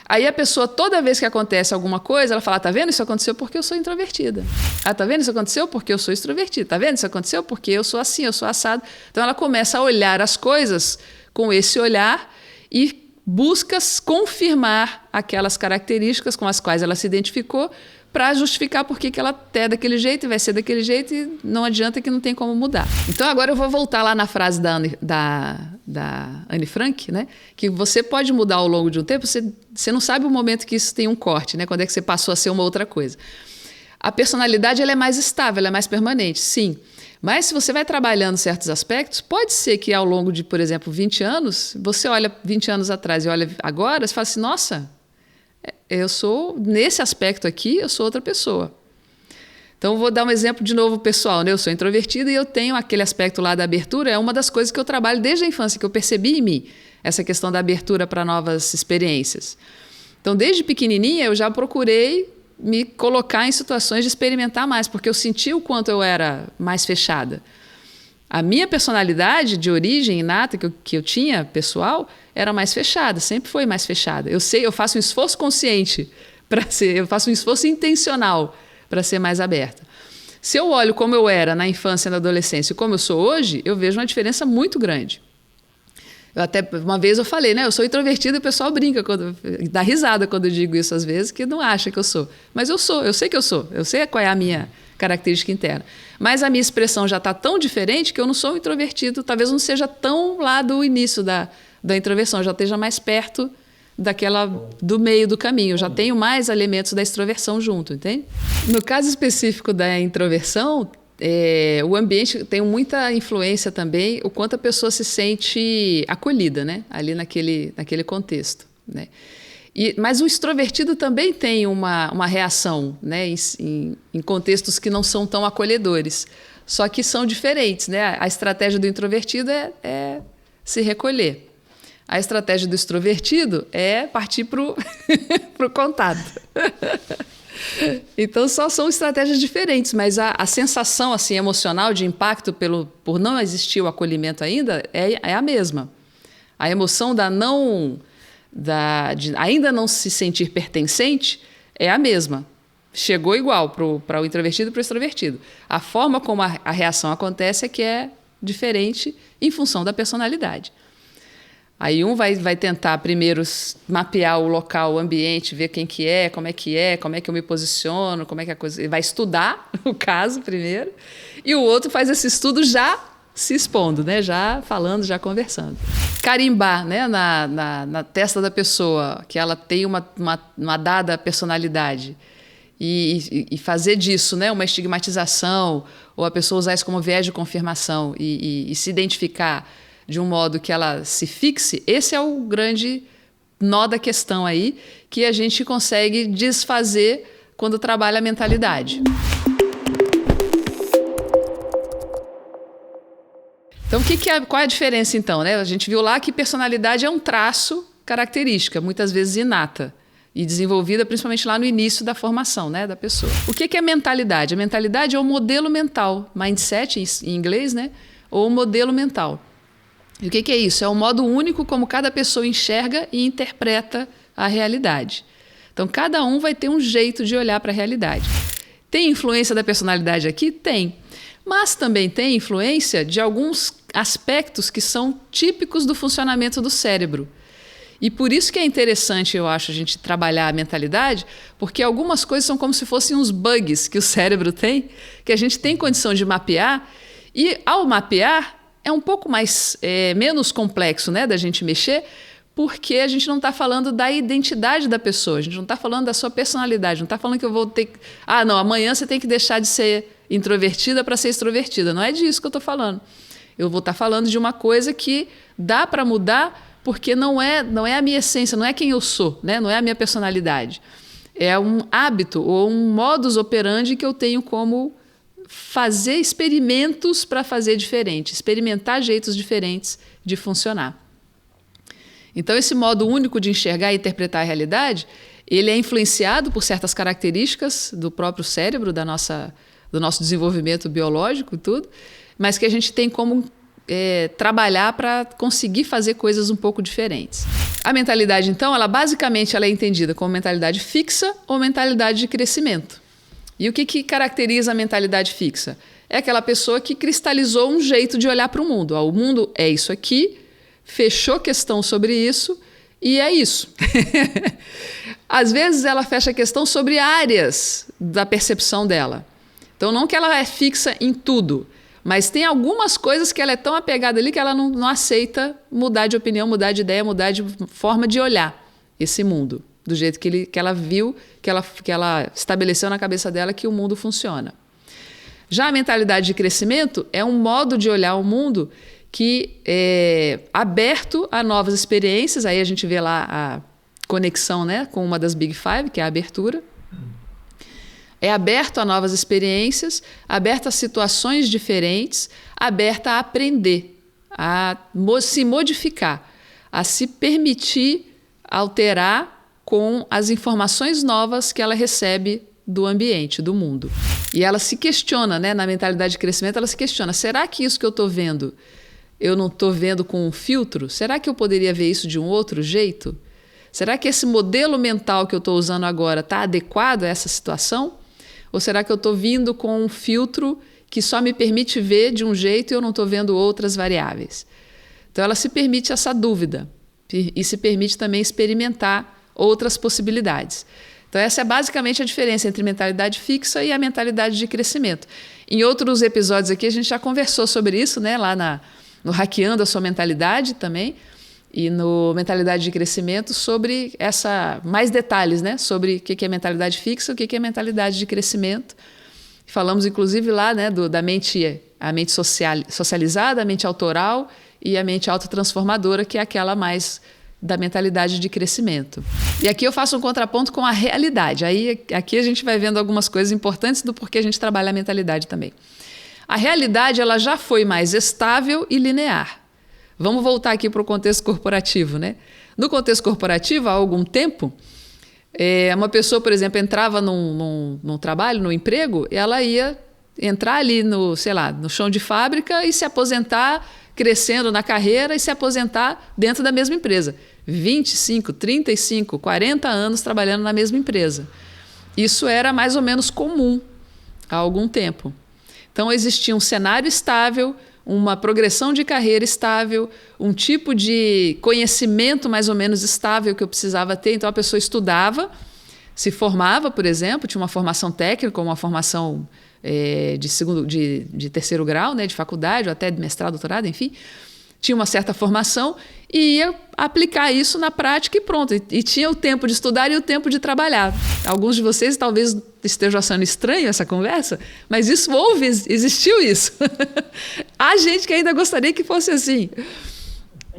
Aí a pessoa, toda vez que acontece alguma coisa, ela fala, tá vendo? Isso aconteceu porque eu sou introvertida. Tá vendo? Isso aconteceu porque eu sou extrovertida. Tá vendo? Isso aconteceu porque eu sou assim, eu sou assado. Então ela começa a olhar as coisas com esse olhar e busca confirmar aquelas características com as quais ela se identificou para justificar por que ela é daquele jeito e vai ser daquele jeito e não adianta, que não tem como mudar. Então agora eu vou voltar lá na frase da Anne Frank, né? Que você pode mudar ao longo de um tempo, você não sabe o momento que isso tem um corte, né? Quando é que você passou a ser uma outra coisa. A personalidade ela é mais estável, ela é mais permanente, sim. Mas se você vai trabalhando certos aspectos, pode ser que ao longo de, por exemplo, 20 anos, você olha 20 anos atrás e olha agora, você fala assim, nossa, eu sou, nesse aspecto aqui, eu sou outra pessoa. Então, vou dar um exemplo de novo pessoal, né? Eu sou introvertida e eu tenho aquele aspecto lá da abertura, é uma das coisas que eu trabalho desde a infância, que eu percebi em mim, essa questão da abertura para novas experiências. Então, desde pequenininha, eu já procurei me colocar em situações de experimentar mais, porque eu senti o quanto eu era mais fechada. A minha personalidade de origem inata que eu tinha, pessoal, era mais fechada, sempre foi mais fechada. Eu faço um esforço consciente para ser, eu faço um esforço intencional para ser mais aberta. Se eu olho como eu era na infância e na adolescência e como eu sou hoje, eu vejo uma diferença muito grande. Uma vez eu falei, né? Eu sou introvertida e o pessoal brinca, dá risada quando eu digo isso às vezes, que não acha que eu sou. Mas eu sou, eu sei que eu sou, eu sei qual é a minha característica interna. Mas a minha expressão já está tão diferente que eu não sou introvertido, talvez não seja tão lá do início da introversão, já esteja mais perto do meio do caminho, eu já tenho mais elementos da extroversão junto, entende? No caso específico da introversão, o ambiente tem muita influência também, o quanto a pessoa se sente acolhida, né? Ali naquele contexto, né? Mas o extrovertido também tem uma reação, né? Em contextos que não são tão acolhedores, só que são diferentes, né? A estratégia do introvertido é se recolher. A estratégia do extrovertido é partir para o contato. Então, são estratégias diferentes, mas a sensação assim, emocional de impacto por não existir o acolhimento ainda é a mesma. A emoção de ainda não se sentir pertencente é a mesma. Chegou igual para o introvertido e para o extrovertido. A forma como a reação acontece é que é diferente em função da personalidade. Aí um vai tentar primeiro mapear o local, o ambiente, ver quem que é, como é que eu me posiciono, como é que a coisa... Ele vai estudar o caso primeiro, e o outro faz esse estudo já se expondo, né? Já falando, já conversando. Carimbar, né? na testa da pessoa que ela tem uma dada personalidade e fazer disso, né? Uma estigmatização, ou a pessoa usar isso como viés de confirmação e se identificar de um modo que ela se fixe, esse é o grande nó da questão aí, que a gente consegue desfazer quando trabalha a mentalidade. Então, qual é a diferença, então? Né? A gente viu lá que personalidade é um traço característica, muitas vezes inata, e desenvolvida principalmente lá no início da formação, né, da pessoa. O que é mentalidade? A mentalidade é o modelo mental, mindset em inglês, né? Ou modelo mental. E o que é isso? É o modo único como cada pessoa enxerga e interpreta a realidade. Então, cada um vai ter um jeito de olhar para a realidade. Tem influência da personalidade aqui? Tem. Mas também tem influência de alguns aspectos que são típicos do funcionamento do cérebro. E por isso que é interessante, eu acho, a gente trabalhar a mentalidade, porque algumas coisas são como se fossem uns bugs que o cérebro tem, que a gente tem condição de mapear, e ao mapear, é um pouco menos complexo, né, da gente mexer, porque a gente não está falando da identidade da pessoa, a gente não está falando da sua personalidade, não está falando que eu vou ter... Ah, não, amanhã você tem que deixar de ser introvertida para ser extrovertida. Não é disso que eu estou falando. Eu vou estar falando de uma coisa que dá para mudar porque não é a minha essência, não é quem eu sou, né? Não é a minha personalidade. É um hábito ou um modus operandi que eu tenho como fazer experimentos para fazer diferente, experimentar jeitos diferentes de funcionar. Então, esse modo único de enxergar e interpretar a realidade, ele é influenciado por certas características do próprio cérebro, do nosso desenvolvimento biológico e tudo, mas que a gente tem como trabalhar para conseguir fazer coisas um pouco diferentes. A mentalidade, então, basicamente ela é entendida como mentalidade fixa ou mentalidade de crescimento. E o que caracteriza a mentalidade fixa? É aquela pessoa que cristalizou um jeito de olhar para o mundo. O mundo é isso aqui, fechou questão sobre isso e é isso. Às vezes ela fecha questão sobre áreas da percepção dela. Então não que ela é fixa em tudo, mas tem algumas coisas que ela é tão apegada ali que ela não aceita mudar de opinião, mudar de ideia, mudar de forma de olhar esse mundo, do jeito que ela viu, que ela estabeleceu na cabeça dela que o mundo funciona. Já a mentalidade de crescimento é um modo de olhar o mundo que é aberto a novas experiências. Aí a gente vê lá a conexão, né, com uma das Big Five, que é a abertura. É aberto a novas experiências, aberto a situações diferentes, aberto a aprender, a se modificar, a se permitir alterar com as informações novas que ela recebe do ambiente, do mundo. E ela se questiona, né, na mentalidade de crescimento, ela se questiona, será que isso que eu estou vendo eu não estou vendo com um filtro? Será que eu poderia ver isso de um outro jeito? Será que esse modelo mental que eu estou usando agora está adequado a essa situação? Ou será que eu estou vindo com um filtro que só me permite ver de um jeito e eu não estou vendo outras variáveis? Então ela se permite essa dúvida e se permite também experimentar outras possibilidades. Então essa é basicamente a diferença entre mentalidade fixa e a mentalidade de crescimento. Em outros episódios aqui a gente já conversou sobre isso, né? Lá no Hackeando a Sua Mentalidade também, e no Mentalidade de Crescimento, sobre mais detalhes, né? Sobre o que é mentalidade fixa, o que é mentalidade de crescimento. Falamos, inclusive, lá, né, a mente socializada, a mente autoral e a mente autotransformadora, que é aquela mais da mentalidade de crescimento. E aqui eu faço um contraponto com a realidade. Aí, aqui a gente vai vendo algumas coisas importantes do porquê a gente trabalha a mentalidade também. A realidade ela já foi mais estável e linear. Vamos voltar aqui para o contexto corporativo, né? No contexto corporativo, há algum tempo, uma pessoa, por exemplo, entrava num trabalho, num emprego, ela ia entrar ali no chão de fábrica e se aposentar, crescendo na carreira e se aposentar dentro da mesma empresa. 25, 35, 40 anos trabalhando na mesma empresa. Isso era mais ou menos comum há algum tempo. Então, existia um cenário estável, uma progressão de carreira estável, um tipo de conhecimento mais ou menos estável que eu precisava ter. Então, a pessoa estudava, se formava, por exemplo, tinha uma formação técnica, uma formação de terceiro grau, né, de faculdade, ou até de mestrado, doutorado, enfim. Tinha uma certa formação e ia aplicar isso na prática e pronto. E tinha o tempo de estudar e o tempo de trabalhar. Alguns de vocês talvez estejam achando estranho essa conversa, mas isso existiu isso. Há gente que ainda gostaria que fosse assim.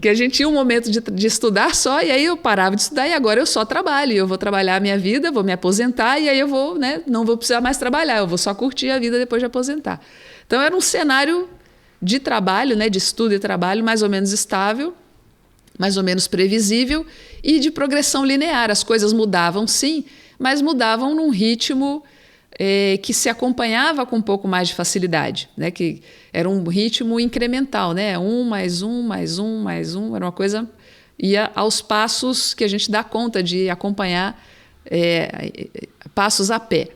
Que a gente tinha um momento de estudar só, e aí eu parava de estudar e agora eu só trabalho. Eu vou trabalhar a minha vida, vou me aposentar e aí eu vou, né, não vou precisar mais trabalhar, eu vou só curtir a vida depois de aposentar. Então era um cenário de trabalho, né, de estudo e trabalho mais ou menos estável, mais ou menos previsível e de progressão linear. As coisas mudavam sim, mas mudavam num ritmo que se acompanhava com um pouco mais de facilidade, né, que era um ritmo incremental, né, 1 mais 1 mais 1 mais 1, era uma coisa, ia aos passos que a gente dá conta de acompanhar, passos a pé,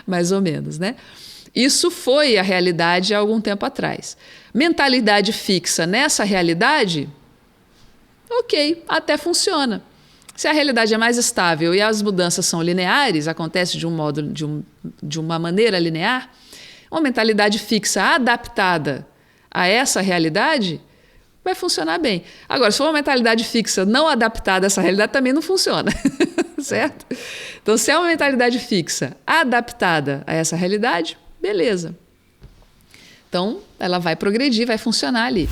mais ou menos, né? Isso foi a realidade há algum tempo atrás. Mentalidade fixa nessa realidade, ok, até funciona. Se a realidade é mais estável e as mudanças são lineares, acontece de uma maneira linear, uma mentalidade fixa adaptada a essa realidade vai funcionar bem. Agora, se for uma mentalidade fixa não adaptada a essa realidade, também não funciona, certo? Então, se é uma mentalidade fixa adaptada a essa realidade, beleza. Então, ela vai progredir, vai funcionar ali.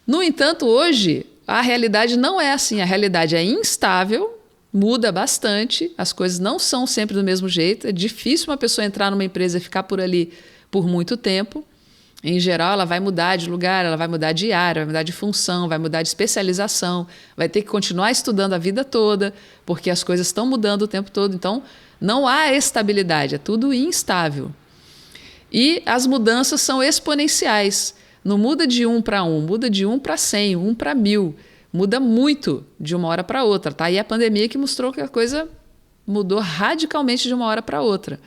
No entanto, hoje, a realidade não é assim. A realidade é instável, muda bastante, as coisas não são sempre do mesmo jeito. É difícil uma pessoa entrar numa empresa e ficar por ali por muito tempo. Em geral, ela vai mudar de lugar, ela vai mudar de área, vai mudar de função, vai mudar de especialização, vai ter que continuar estudando a vida toda, porque as coisas estão mudando o tempo todo. Então, não há estabilidade, é tudo instável. E as mudanças são exponenciais. Não muda de 1 para 1, muda de 1 para 100, 1 para 1000. Muda muito de uma hora para outra. Tá? E a pandemia que mostrou que a coisa mudou radicalmente de uma hora para outra.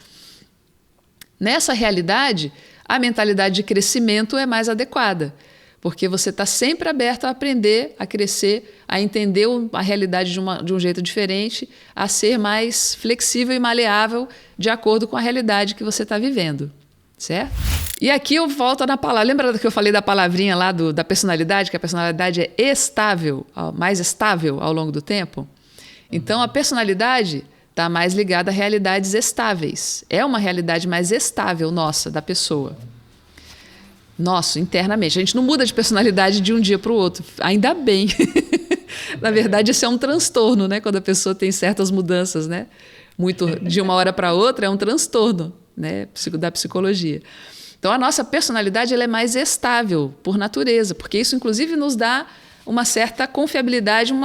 Nessa realidade, a mentalidade de crescimento é mais adequada, porque você está sempre aberto a aprender, a crescer, a entender a realidade de um jeito diferente, a ser mais flexível e maleável de acordo com a realidade que você está vivendo, certo? E aqui eu volto na palavra. Lembra que eu falei da palavrinha lá da personalidade, que a personalidade é estável, mais estável ao longo do tempo? Então, a personalidade está mais ligada a realidades estáveis. É uma realidade mais estável nossa, da pessoa. Nosso, internamente. A gente não muda de personalidade de um dia para o outro. Ainda bem. Na verdade, isso é um transtorno, né? Quando a pessoa tem certas mudanças, né? Muito de uma hora para outra, é um transtorno, né? Da psicologia. Então, a nossa personalidade ela é mais estável, por natureza, porque isso, inclusive, nos dá uma certa confiabilidade, um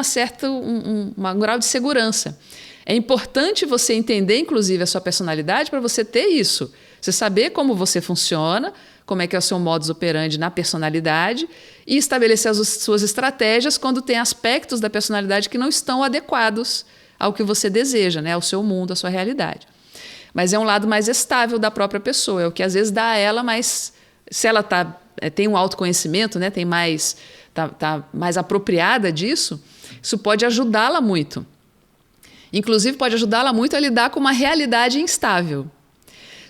grau de segurança. É importante você entender, inclusive, a sua personalidade para você ter isso. Você saber como você funciona, como é que é o seu modus operandi na personalidade e estabelecer as suas estratégias quando tem aspectos da personalidade que não estão adequados ao que você deseja, né? Ao seu mundo, à sua realidade. Mas é um lado mais estável da própria pessoa, é o que às vezes dá a ela mais... Se ela tem um autoconhecimento, né? Tá mais apropriada disso, isso pode ajudá-la muito. Inclusive, pode ajudá-la muito a lidar com uma realidade instável.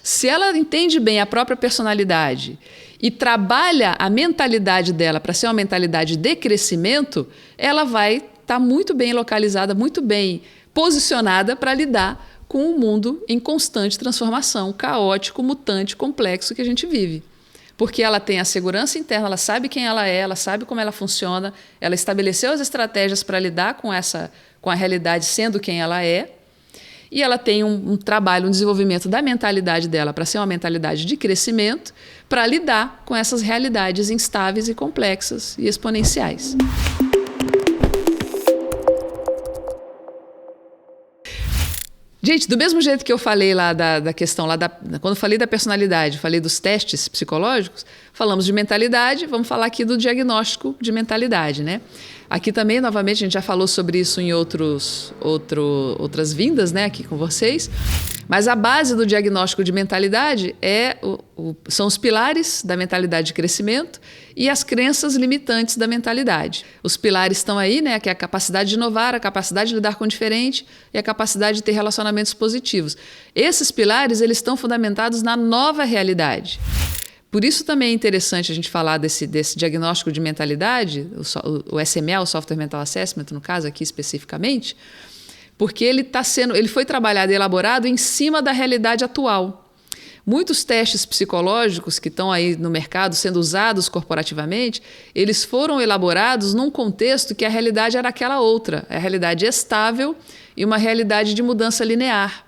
Se ela entende bem a própria personalidade e trabalha a mentalidade dela para ser uma mentalidade de crescimento, ela vai estar muito bem localizada, muito bem posicionada para lidar com um mundo em constante transformação, caótico, mutante, complexo que a gente vive. Porque ela tem a segurança interna, ela sabe quem ela é, ela sabe como ela funciona, ela estabeleceu as estratégias para lidar com a realidade sendo quem ela é, e ela tem um trabalho, um desenvolvimento da mentalidade dela para ser uma mentalidade de crescimento, para lidar com essas realidades instáveis e complexas e exponenciais. Gente, do mesmo jeito que eu falei lá da questão, quando eu falei da personalidade, falei dos testes psicológicos, falamos de mentalidade, vamos falar aqui do diagnóstico de mentalidade, né? Aqui também, novamente, a gente já falou sobre isso em outras vindas, né, aqui com vocês, mas a base do diagnóstico de mentalidade são os pilares da mentalidade de crescimento e as crenças limitantes da mentalidade. Os pilares estão aí, né, que é a capacidade de inovar, a capacidade de lidar com o diferente e a capacidade de ter relacionamentos positivos. Esses pilares eles estão fundamentados na nova realidade. Por isso também é interessante a gente falar desse diagnóstico de mentalidade, o SMA, o Software Mental Assessment, no caso aqui especificamente, porque ele foi trabalhado e elaborado em cima da realidade atual. Muitos testes psicológicos que estão aí no mercado sendo usados corporativamente, eles foram elaborados num contexto que a realidade era aquela outra, a realidade estável e uma realidade de mudança linear.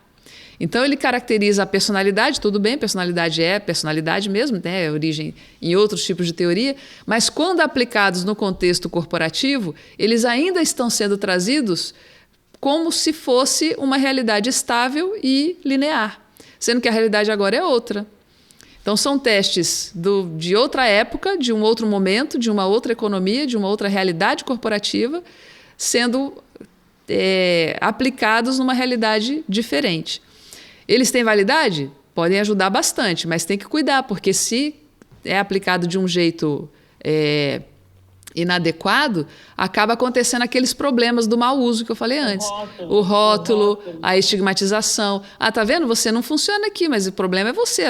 Então, ele caracteriza a personalidade, tudo bem, personalidade é personalidade mesmo, né, é origem em outros tipos de teoria, mas quando aplicados no contexto corporativo, eles ainda estão sendo trazidos como se fosse uma realidade estável e linear, sendo que a realidade agora é outra. Então, são testes de outra época, de um outro momento, de uma outra economia, de uma outra realidade corporativa, sendo aplicados numa realidade diferente. Eles têm validade? Podem ajudar bastante, mas tem que cuidar, porque se é aplicado de um jeito inadequado, acaba acontecendo aqueles problemas do mau uso que eu falei antes. O rótulo, a estigmatização. Ah, tá vendo? Você não funciona aqui, mas o problema é você,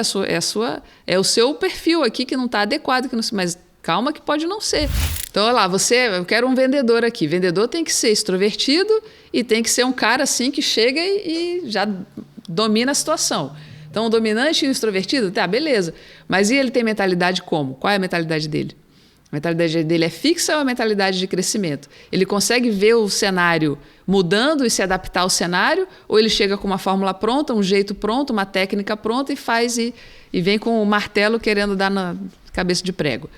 é o seu perfil aqui que não está adequado, mas Calma que pode não ser. Então, olha lá, eu quero um vendedor aqui. Vendedor tem que ser extrovertido e tem que ser um cara assim que chega e já domina a situação. Então, o dominante e o extrovertido, tá, beleza. Mas e ele tem mentalidade como? Qual é a mentalidade dele? A mentalidade dele é fixa ou é a mentalidade de crescimento? Ele consegue ver o cenário mudando e se adaptar ao cenário? Ou ele chega com uma fórmula pronta, um jeito pronto, uma técnica pronta e faz e vem com o martelo querendo dar na cabeça de prego?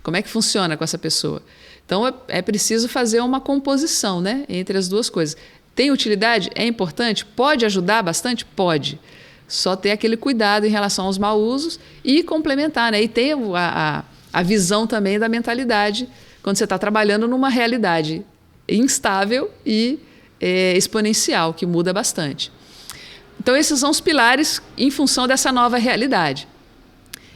Como é que funciona com essa pessoa? Então, é preciso fazer uma composição, né, entre as duas coisas. Tem utilidade? É importante? Pode ajudar bastante? Pode. Só ter aquele cuidado em relação aos mau usos e complementar, né? E ter a visão também da mentalidade quando você está trabalhando numa realidade instável e exponencial, que muda bastante. Então, esses são os pilares em função dessa nova realidade.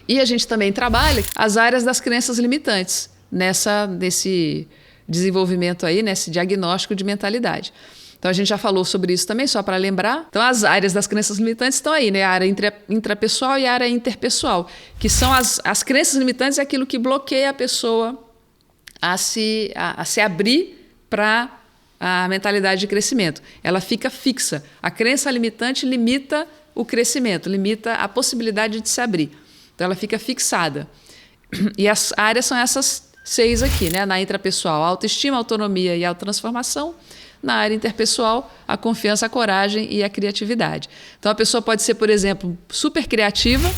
E a gente também trabalha as áreas das crenças limitantes nesse desenvolvimento aí, nesse diagnóstico de mentalidade. Então, a gente já falou sobre isso também, só para lembrar. Então, as áreas das crenças limitantes estão aí, né? A área intrapessoal e a área interpessoal, que são as crenças limitantes, é aquilo que bloqueia a pessoa a se abrir para a mentalidade de crescimento. Ela fica fixa. A crença limitante limita o crescimento, limita a possibilidade de se abrir. Então, ela fica fixada. E as áreas são essas 6 aqui, né? Na intrapessoal, a autoestima, a autonomia e a autotransformação. Na área interpessoal, a confiança, a coragem e a criatividade. Então, a pessoa pode ser, por exemplo, super criativa,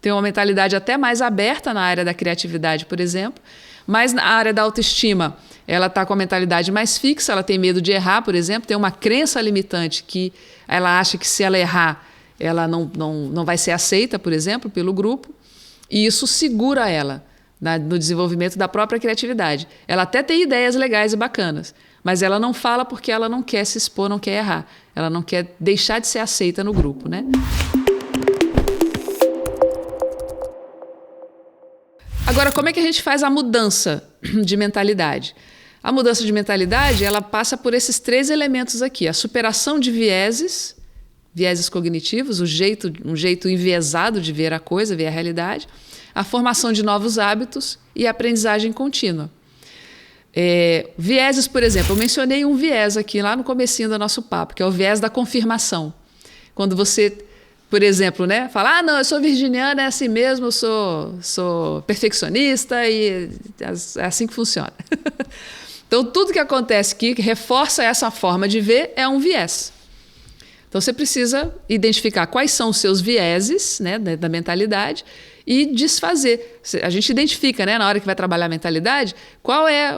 ter uma mentalidade até mais aberta na área da criatividade, por exemplo, mas na área da autoestima, ela está com a mentalidade mais fixa, ela tem medo de errar, por exemplo, tem uma crença limitante que ela acha que se ela errar, ela não vai ser aceita, por exemplo, pelo grupo. E isso segura ela no desenvolvimento da própria criatividade. Ela até tem ideias legais e bacanas, mas ela não fala porque ela não quer se expor, não quer errar. Ela não quer deixar de ser aceita no grupo, né? Agora, como é que a gente faz a mudança de mentalidade? A mudança de mentalidade, ela passa por esses 3 elementos aqui. A superação de vieses cognitivos, um jeito enviesado de ver a coisa, ver a realidade, a formação de novos hábitos e a aprendizagem contínua. Vieses, por exemplo, eu mencionei um viés aqui lá no comecinho do nosso papo, que é o viés da confirmação. Quando você, por exemplo, né, fala, não, eu sou virginiana, é assim mesmo, eu sou perfeccionista e é assim que funciona. Então, tudo que acontece que reforça essa forma de ver é um viés. Então, você precisa identificar quais são os seus vieses, né, da mentalidade e desfazer. A gente identifica, né, na hora que vai trabalhar a mentalidade, qual é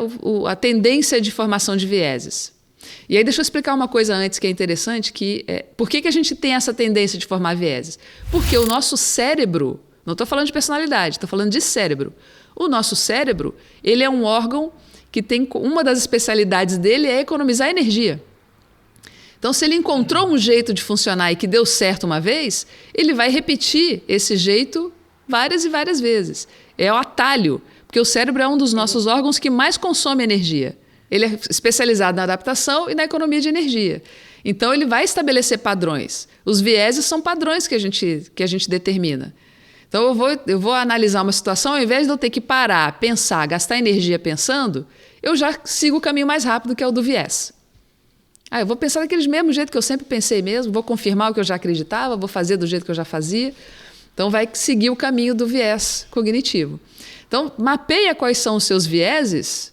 a tendência de formação de vieses. E aí deixa eu explicar uma coisa antes que é interessante, por que a gente tem essa tendência de formar vieses? Porque o nosso cérebro, não estou falando de personalidade, estou falando de cérebro. O nosso cérebro, ele é um órgão que tem, uma das especialidades dele é economizar energia. Então, se ele encontrou um jeito de funcionar e que deu certo uma vez, ele vai repetir esse jeito várias e várias vezes. É o atalho, porque o cérebro é um dos nossos órgãos que mais consome energia. Ele é especializado na adaptação e na economia de energia. Então, ele vai estabelecer padrões. Os vieses são padrões que a gente determina. Então, eu vou analisar uma situação, ao invés de eu ter que parar, pensar, gastar energia pensando, eu já sigo o caminho mais rápido, que é o do viés. Eu vou pensar daquele mesmo jeito que eu sempre pensei mesmo, vou confirmar o que eu já acreditava, vou fazer do jeito que eu já fazia. Então, vai seguir o caminho do viés cognitivo. Então, mapeia quais são os seus vieses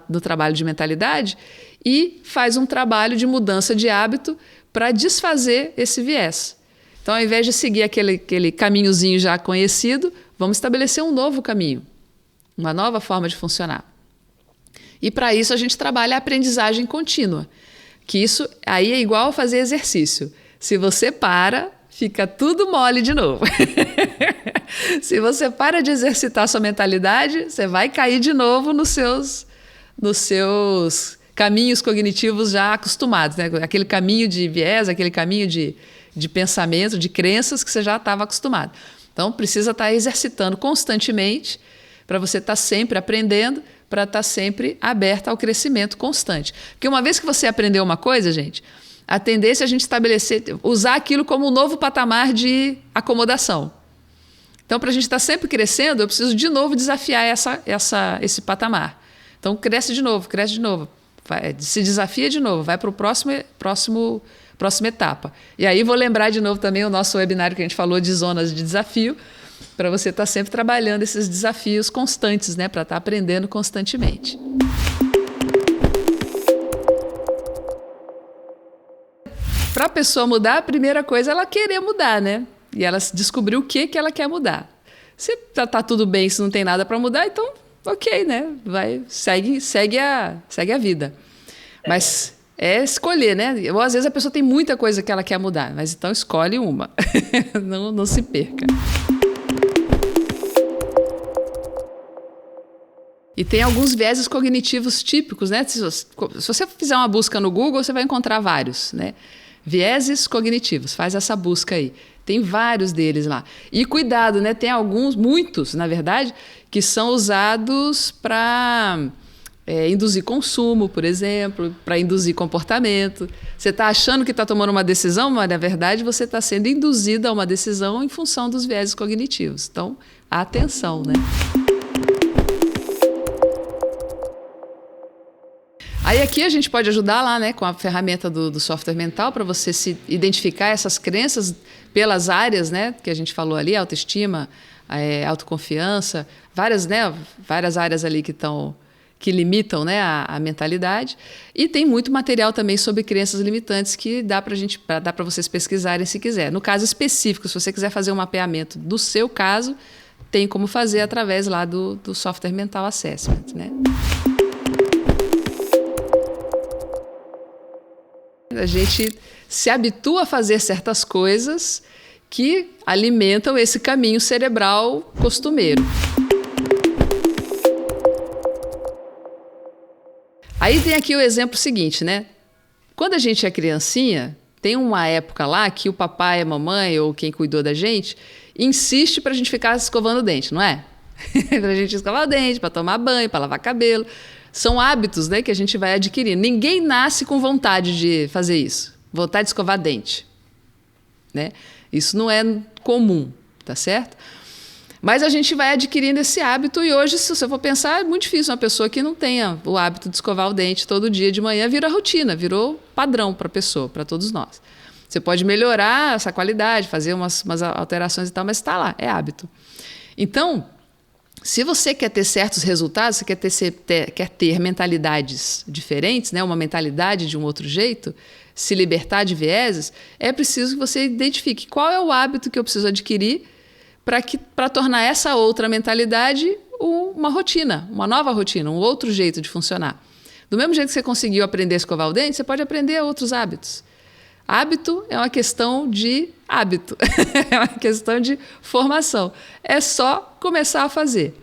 no trabalho de mentalidade e faz um trabalho de mudança de hábito para desfazer esse viés. Então, ao invés de seguir aquele caminhozinho já conhecido, vamos estabelecer um novo caminho, uma nova forma de funcionar. E, para isso, a gente trabalha a aprendizagem contínua. Que isso aí é igual fazer exercício. Se você para, fica tudo mole de novo. Se você para de exercitar sua mentalidade, você vai cair de novo nos seus caminhos cognitivos já acostumados, né? Aquele caminho de viés, aquele caminho de pensamento, de crenças que você já estava acostumado. Então, precisa estar exercitando constantemente para você estar sempre aprendendo, para estar sempre aberta ao crescimento constante. Porque uma vez que você aprendeu uma coisa, gente, a tendência é a gente usar aquilo como um novo patamar de acomodação. Então, para a gente estar sempre crescendo, eu preciso de novo desafiar esse patamar. Então, cresce de novo, se desafia de novo, vai para o próxima etapa. E aí vou lembrar de novo também o nosso webinário que a gente falou de zonas de desafio, para você estar sempre trabalhando esses desafios constantes, né, para estar aprendendo constantemente. Para a pessoa mudar, a primeira coisa é ela querer mudar, né? E ela descobrir o que ela quer mudar. Se tá tudo bem, se não tem nada para mudar, então ok, né? Segue a vida. Mas é escolher, né? Ou às vezes a pessoa tem muita coisa que ela quer mudar, mas então escolhe uma. não se perca. E tem alguns vieses cognitivos típicos, né? Se você fizer uma busca no Google, você vai encontrar vários, né? Vieses cognitivos, faz essa busca aí. Tem vários deles lá. E cuidado, né? Tem muitos, na verdade, que são usados para induzir consumo, por exemplo, para induzir comportamento. Você está achando que está tomando uma decisão, mas, na verdade, você está sendo induzido a uma decisão em função dos vieses cognitivos. Então, atenção, né? Aí aqui a gente pode ajudar lá, né, com a ferramenta do software mental para você se identificar essas crenças pelas áreas, né, que a gente falou ali, autoestima, autoconfiança, várias áreas ali que limitam, né, a mentalidade. E tem muito material também sobre crenças limitantes que dá para vocês pesquisarem se quiser. No caso específico, se você quiser fazer um mapeamento do seu caso, tem como fazer através lá do software mental assessment, né? A gente se habitua a fazer certas coisas que alimentam esse caminho cerebral costumeiro. Aí tem aqui o exemplo seguinte, né? Quando a gente é criancinha, tem uma época lá que o papai, a mamãe ou quem cuidou da gente insiste para a gente ficar escovando o dente, não é? Para a gente escovar o dente, para tomar banho, para lavar cabelo. São hábitos, né, que a gente vai adquirindo. Ninguém nasce com vontade de fazer isso, vontade de escovar dente, né? Isso não é comum, tá certo? Mas a gente vai adquirindo esse hábito e hoje, se você for pensar, é muito difícil uma pessoa que não tenha o hábito de escovar o dente todo dia de manhã, vira rotina, virou padrão para a pessoa, para todos nós. Você pode melhorar essa qualidade, fazer umas alterações e tal, mas está lá, é hábito. Então, se você quer ter certos resultados, você quer ter mentalidades diferentes, né? Uma mentalidade de um outro jeito, se libertar de vieses, é preciso que você identifique qual é o hábito que eu preciso adquirir para tornar essa outra mentalidade uma rotina, uma nova rotina, um outro jeito de funcionar. Do mesmo jeito que você conseguiu aprender a escovar o dente, você pode aprender outros hábitos. Hábito é uma questão de hábito, é uma questão de formação. É só começar a fazer.